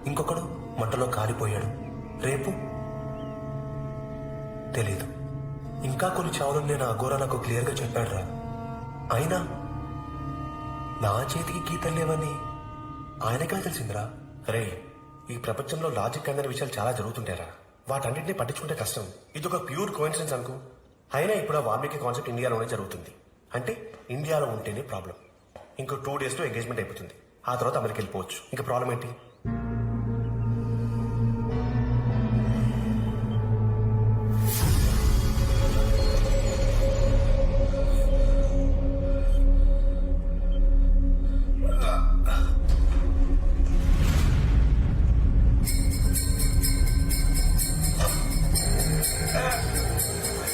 ఇంకొకడు మంటలో కాలిపోయాడు. రేపు తెలీదు. ఇంకా కొన్ని చావులు నేను అఘోరా నాకు క్లియర్గా చెప్పాడురా. అయినా నా చేతికి గీతలు లేవని ఆయనకే తెలిసిందిరా. రే, ఈ ప్రపంచంలో లాజిక్ అందరి విషయాలు చాలా జరుగుతుంటారా. వాటన్నింటినీ పట్టించుకుంటే కష్టం. ఇది ఒక ప్యూర్ కోఇన్సిడెన్స్ అనుకో. అయినా ఇప్పుడు ఆ వాల్మీకి కాన్సెప్ట్ ఇండియాలోనే జరుగుతుంది. అంటే ఇండియాలో ఉంటేనే ప్రాబ్లం. ఇంకో 2 days లో ఎంగేజ్మెంట్ అయిపోతుంది. ఆ తర్వాత అమెరికా వెళ్ళిపోవచ్చు. ఇంకా ప్రాబ్లం ఏంటి?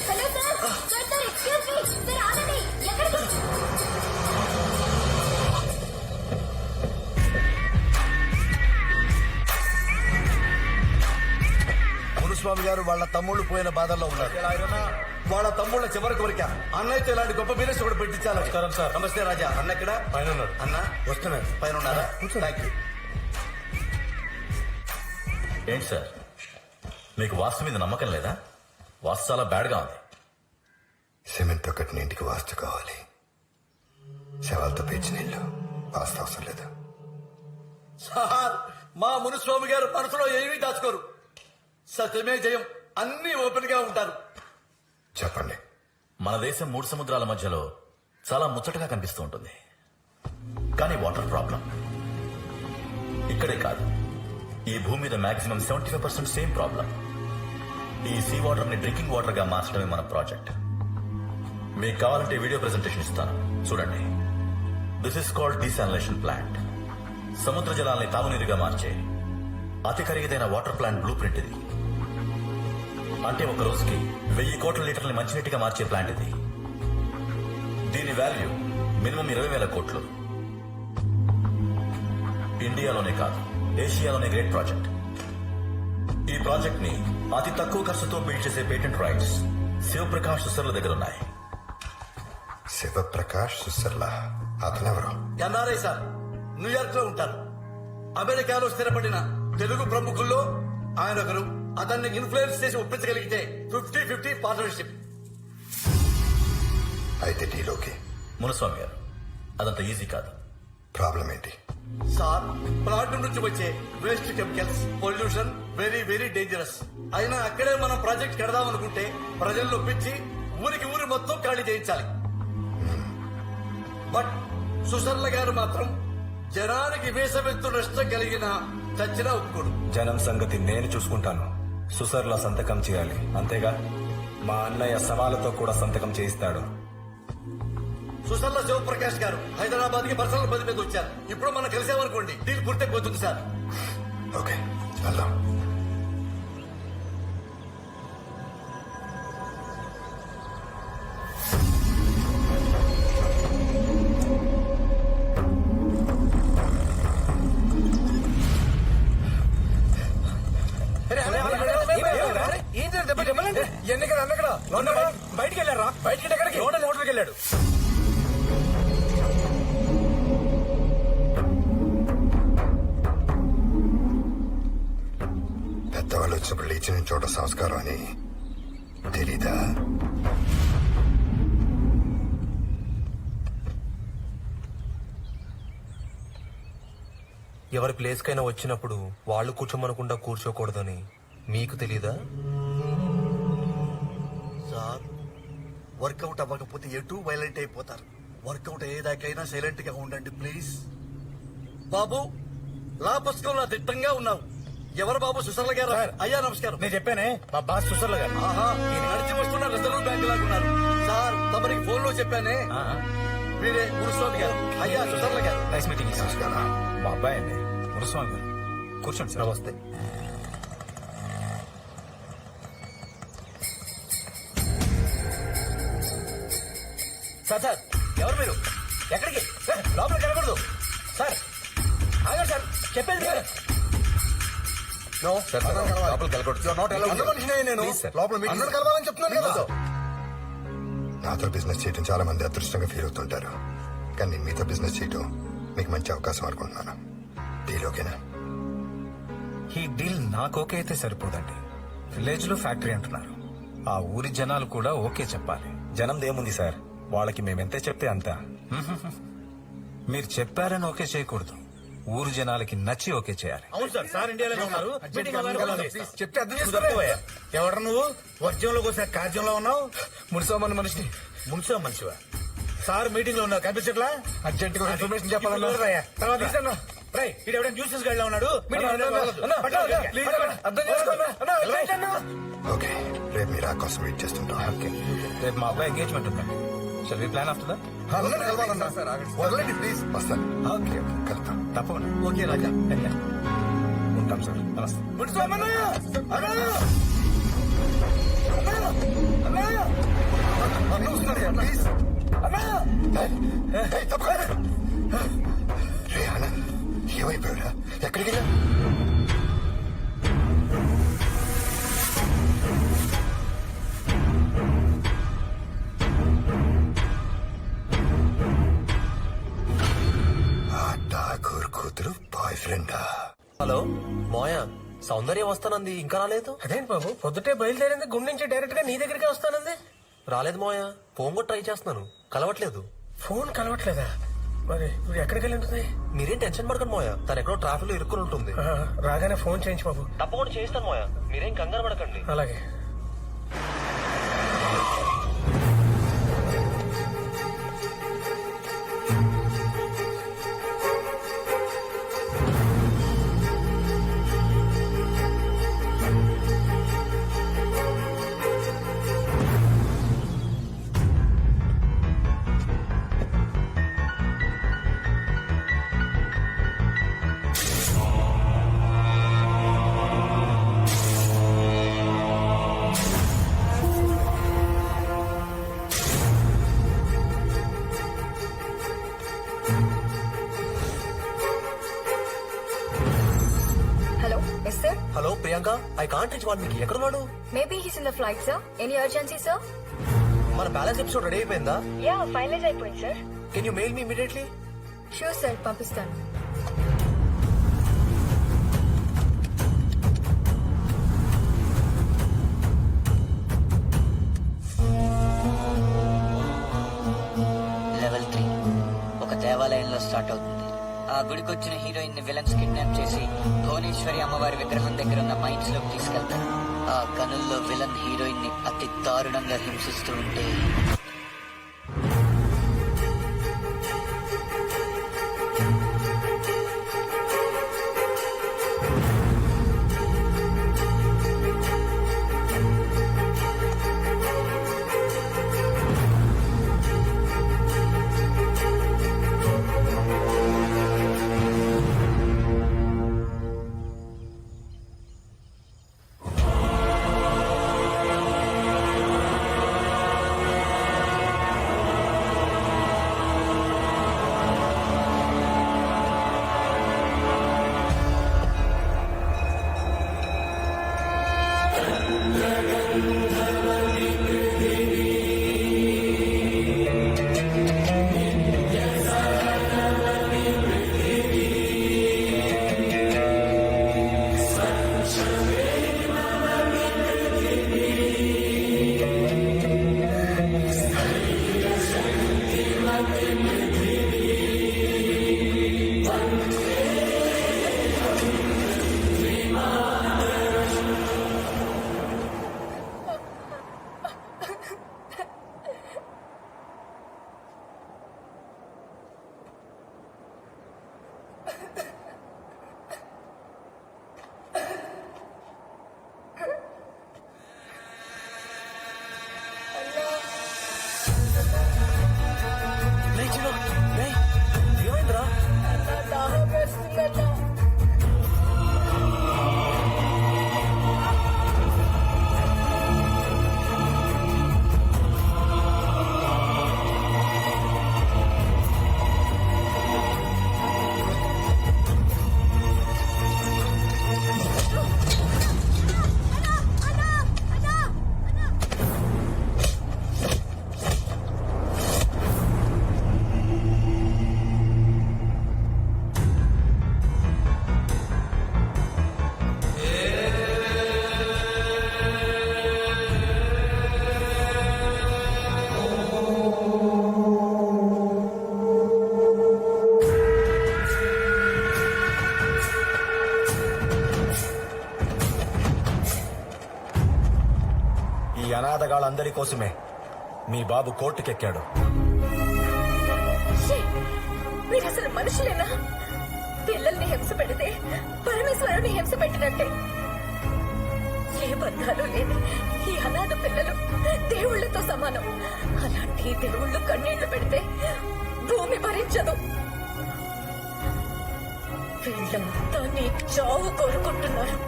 Hello sir sir excuse me sir ఆగండి. ఎక్కడికి? మునుస్వామి గారు వాళ్ళ తమ్ముళ్ళు పోయిన బాధల్లో ఉన్నారు. వాళ్ళ తమ్ముళ్ళ చివరి కోరిక అన్నయ్యతో ఇలాంటి గొప్ప బిజినెస్ కూడా పెట్టించాలి. నమస్కారం సార్. నమస్తే రాజా. అన్న ఇక్కడ పైన ఉన్నాడు. అన్న వస్తున్నాడు. పైన ఉన్నారా? Thank you. ఏంటి సార్, మీకు వాస్తు మీద నమ్మకం లేదా? వాస్తు చాలా బ్యాడ్గా ఉంది. సిమెంట్ తో కట్టిన ఇంటికి వాస్తు కావాలి. శవాలతో పేర్చిన ఇల్లు వాస్తు అవసరం లేదు. సార్, మా మునుస్వామి గారు మనసులో ఏమీ దాచుకోరు. సత్యమే జయం. అన్ని ఓపెన్ గా ఉంటారు. చెప్పండి. మన దేశం 3 సముద్రాల మధ్యలో చాలా ముచ్చటగా కనిపిస్తూ ఉంటుంది. కానీ వాటర్ ప్రాబ్లం ఇక్కడే కాదు, ఈ భూమి మీద మాక్సిమం 75% సేమ్ ప్రాబ్లం. ఈ సీ వాటర్ ని డ్రింకింగ్ వాటర్ గా మార్చడమే మన ప్రాజెక్ట్. మీకు కావాలంటే వీడియో ప్రెజెంటేషన్ ఇస్తాను, చూడండి. This is called desalination plant. సముద్ర జలాల్ని తాగునీరుగా మార్చే అతి ఖరీదైన వాటర్ ప్లాంట్ బ్లూ ప్రింట్ ఇది. అంటే ఒక రోజుకి 1000 కోట్ల లీటర్ని మంచినీటిగా మార్చే ప్లాంట్ ఇది. దీని వాల్యూ మినిమం 20,000 కోట్లు. ఇండియాలోనే కాదు, ఏషియాలోనే గ్రేట్ ప్రాజెక్ట్. ఈ ప్రాజెక్ట్ ని అతి తక్కువ ఖర్చుతో బిల్డ్ చేసే పేటెంట్ రైట్స్ శివప్రకాష్ సుసర్ల దగ్గర ఉన్నాయి. శివప్రకాష్ సుసర్లా అతనెవరు? ఎన్ఆర్ఐ సార్, న్యూయార్క్ లో ఉంటారు. అమెరికాలో స్థిరపడిన తెలుగు ప్రముఖుల్లో ఆయన ఒకరు. అతన్ని ఇన్ఫ్లుయెన్స్ చేసి ఒప్పించగలిగితే 50-50 పార్ట్నర్షిప్. అయితే డీలోకి. మునస్వామి గారు, అదంత ఈజీ కాదు. ప్రాబ్లం ఏంటి? సార్, ప్లాంట్ నుంచి వచ్చే waste chemicals, pollution very very dangerous. అయినా అక్కడే మనం ప్రాజెక్ట్ కడదామనుకుంటే ప్రజల్లో పిచ్చి ఊరికి ఊరి మొత్తం ఖాళీ చేయించాలి. బట్ సుసర్ల గారు మాత్రం జనానికి వేసవెత్తు నష్టం కలిగిన చచ్చినా ఒప్పుకోడు. జనం సంగతి నేను చూసుకుంటాను. సుసర్లా సంతకం చేయాలి, అంతేగా? మా అన్నయ్య సవాలతో కూడా సంతకం చేయిస్తాడు. సుసర్ల శివప్రకాష్ గారు హైదరాబాద్ కి పర్సనల్ పని మీద వచ్చారు. ఇప్పుడు మనం కలిసామనుకోండి, డీల్ పూర్తయిపోతుంది సార్. ఓకే, వెళ్దాం. బయటికి వెళ్ళారా? బయటికి ఎక్కడికి? హోటల్కి వెళ్ళాడు. పెద్దవాళ్ళు వచ్చినప్పుడు లేచిన చోట సంస్కారం అని తెలీదా? ఎవరి ప్లేస్ కైనా వచ్చినప్పుడు వాళ్ళు కూర్చోమనకుండా కూర్చోకూడదని మీకు తెలీదా? సార్, వర్కౌట్ అవ్వకపోతే ఎటు వైలెంట్ అయిపోతారు. వర్కౌట్ అయ్యేదాకైనా సైలెంట్ గా ఉండండి ప్లీజ్. బాబు, లా పుస్తకంలో దిట్టంగా ఉన్నావు. ఎవరు బాబు? సుసర్ల గారు. అయ్యా నమస్కారం. నేను చెప్పానే, మా బాస్ సుసర్ల గారు. ఆహా, ఈయన నడిచి వస్తున్న రిజర్వ్ బ్యాంక్ లాగా ఉన్నారు. సార్, తమరికి ఫోన్ లో చెప్పానే, వీరే మునుస్వామి గారు. అయ్యా సుసర్ల గారు. Nice meeting. నమస్కారం. మా అబ్బాయి అండి మురస్వామి గారు. కూర్చోండి సార్. నమస్తే. సార్ సార్, ఎవరు మీరు? ఎక్కడికి? లోపలికి వెళ్ళకూడదు సార్. ఆగండి సార్, చెప్పేది సార్. నాతో బిజినెస్ చేయడం చాలా మంది అదృష్టంగా ఫీల్ అవుతుంటారు, కానీ మీతో బిజినెస్ చేయడం మీకు మంచి అవకాశం అనుకుంటున్నాను. డీల్ ఓకేనా? ఈ డీల్ నాకు ఓకే అయితే సరిపోదండి. విలేజ్ లో ఫ్యాక్టరీ అంటున్నారు. ఆ ఊరి జనాలు కూడా ఓకే చెప్పాలి. జనం ఏముంది సార్, వాళ్ళకి మేమెంతే చెప్తే అంతా. మీరు చెప్పారని ఓకే చేయకూడదు, ఊరు జనాలకి నచ్చి ఓకే చేయాలి. అవును సార్, సార్ ఇండియాలో ఉన్నారు. మీటింగ్ అవ్వాలి. చెప్తే అర్థం కుదరకపోయా. ఎవరు నువ్వు? వర్జంలోకి వస్తే కార్యంలో ఉన్నావు. మునిసోమన్న మనిషి మున్సా మనిషివా? సార్ మీటింగ్ లో ఉన్నారు, కనిపించట్లా? అర్జెంట్ గా ఇన్ఫర్మేషన్ చెప్పాలన్నా. ఇప్పుడు రాయా. తర్వాత ఇస్తాను. రై, ఇది ఎవరైనా న్యూసెస్ గడిలో ఉన్నాడు. మీటింగ్ ఓకే, రేపు మీరు ఆ కోసం వెయిట్ చేస్తుంటాం. ఓకే, రేపు మా అబ్బాయి ఎంగేజ్మెంట్ ఉందండి. Shall we plan after that? వదలండి ప్లీజ్. వస్తాను. ఓకే, కలుద్దాం. తప్పకుండా. ఓకే రాజా. ఉంటాం సార్, నమస్తే. ప్లీజ్ రే ఆనంద్, ఏమైపోయారా? ఎక్కడికి వెళ్ళా? ఆ ఠాకూర్ కూతురు బాయ్ ఫ్రెండా? హలో మోయ, సౌందర్యం వస్తానంది, ఇంకా రాలేదు. అదేంటి బాబు, పొద్దుటే బయలుదేరింది, గుండె నుంచి డైరెక్ట్ గా నీ దగ్గరికి వస్తానంది. రాలేదు మోయ, ఫోన్ కూడా ట్రై చేస్తున్నాను, కలవట్లేదు. ఫోన్ కలవట్లేదా? మరి ఇప్పుడు ఎక్కడికి వెళ్ళి ఉంటుంది? మీరేం టెన్షన్ పడకండి మోయ, తను ఎక్కడో ట్రాఫిక్ లో ఇరుక్కుని ఉంటుంది. రాగానే ఫోన్ చేయించు బాబు. తప్పకుండా చేయిస్తాను మోయ, మీరేం కంగారు పడకండి. అలాగే. Hello, yes sir. Hello Priyanka, I can't reach వాడు. మీకు ఎక్కడున్నాడు? Maybe he's in the flight, sir. Any urgency, sir? మన బ్యాలెన్స్ ఎపిసోడ్ రెడీ అయిపోయిందా? Yeah, finalize అయిపోయింది, sir. Can you mail me immediately? Sure, sir. పంపిస్తాను. లెవెల్ 3 ఒక దేవాలయంలో స్టార్ట్ అవుతుంది. ఆ గుడికొచ్చిన హీరోయిన్ ని విలన్స్ కిడ్నాప్ చేసి భువనేశ్వరి అమ్మవారి విగ్రహం దగ్గర ఉన్న మైన్స్ లోకి తీసుకెళ్తారు. ఆ గనుల్లో విలన్ హీరోయిన్ ని అతి దారుణంగా హింసిస్తూ ఉంటే నేరగాళ్ళందరి కోసమే మీ బాబు కోర్టుకెక్కాడు. ఛీ! మీరు అసలు మనుషులేనా? పిల్లల్ని హింస పెడితే పరమేశ్వరుని హింస పెట్టినట్టే. ఏ బంధాలు లేని ఈ అనాథ పిల్లలు దేవుళ్లతో సమానం. అలాంటి దేవుళ్ళు కన్నీళ్లు పెడితే భూమి భరించదు. వీళ్ళంతా నీ చావు కోరుకుంటున్నారు.